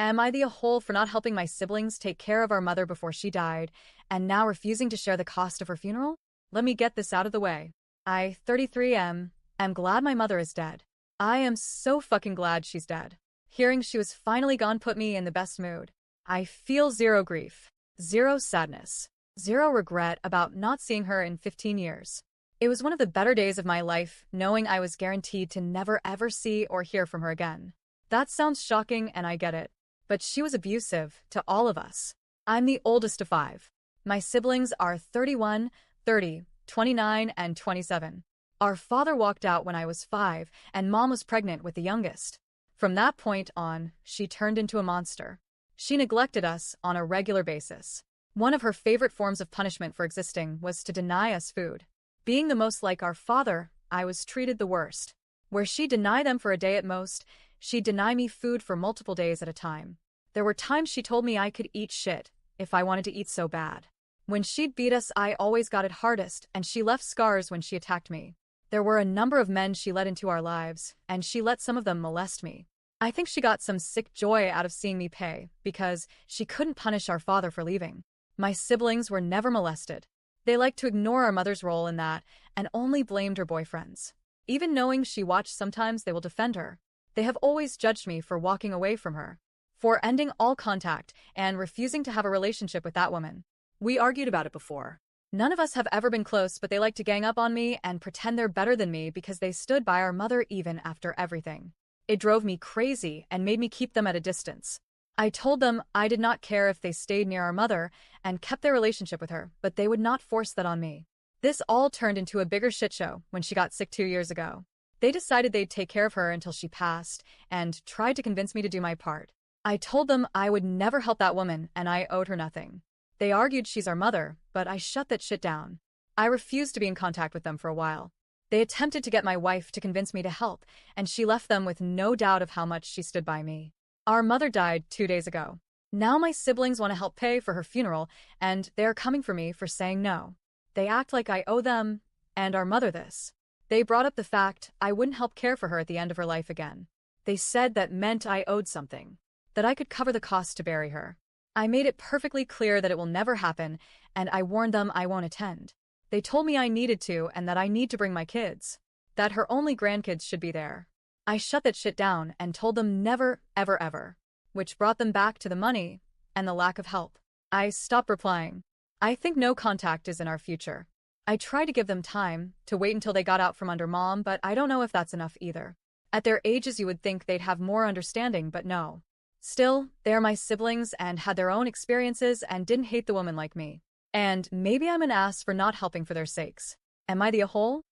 Am I the a-hole for not helping my siblings take care of our mother before she died, and now refusing to share the cost of her funeral? Let me get this out of the way. I, 33, am glad my mother is dead. I am so fucking glad she's dead. Hearing she was finally gone put me in the best mood. I feel zero grief, zero sadness, zero regret about not seeing her in 15 years. It was one of the better days of my life, knowing I was guaranteed to never ever see or hear from her again. That sounds shocking and I get it. But she was abusive to all of us. I'm the oldest of 5. My siblings are 31, 30, 29, and 27. Our father walked out when I was 5, and Mom was pregnant with the youngest. From that point on, she turned into a monster. She neglected us on a regular basis. One of her favorite forms of punishment for existing was to deny us food. Being the most like our father, I was treated the worst. Where she'd deny them for a day at most, she'd deny me food for multiple days at a time. There were times she told me I could eat shit if I wanted to eat so bad. When she'd beat us, I always got it hardest, and she left scars when she attacked me. There were a number of men she let into our lives, and she let some of them molest me. I think she got some sick joy out of seeing me pay, because she couldn't punish our father for leaving. My siblings were never molested. They liked to ignore our mother's role in that, and only blamed her boyfriends. Even knowing she watched, sometimes they will defend her. They have always judged me for walking away from her, for ending all contact and refusing to have a relationship with that woman. We argued about it before. None of us have ever been close, but they like to gang up on me and pretend they're better than me because they stood by our mother even after everything. It drove me crazy and made me keep them at a distance. I told them I did not care if they stayed near our mother and kept their relationship with her, but they would not force that on me. This all turned into a bigger shit show when she got sick 2 years ago. They decided they'd take care of her until she passed and tried to convince me to do my part. I told them I would never help that woman and I owed her nothing. They argued she's our mother, but I shut that shit down. I refused to be in contact with them for a while. They attempted to get my wife to convince me to help, and she left them with no doubt of how much she stood by me. Our mother died 2 days ago. Now my siblings want to help pay for her funeral, and they are coming for me for saying no. They act like I owe them and our mother this. They brought up the fact I wouldn't help care for her at the end of her life again. They said that meant I owed something, that I could cover the cost to bury her. I made it perfectly clear that it will never happen, and I warned them I won't attend. They told me I needed to and that I need to bring my kids, that her only grandkids should be there. I shut that shit down and told them never, ever, ever, which brought them back to the money and the lack of help. I stopped replying. I think no contact is in our future. I tried to give them time to wait until they got out from under Mom, but I don't know if that's enough either. At their ages you would think they'd have more understanding, but no. Still, they're my siblings and had their own experiences and didn't hate the woman like me. And maybe I'm an ass for not helping for their sakes. Am I the a-hole?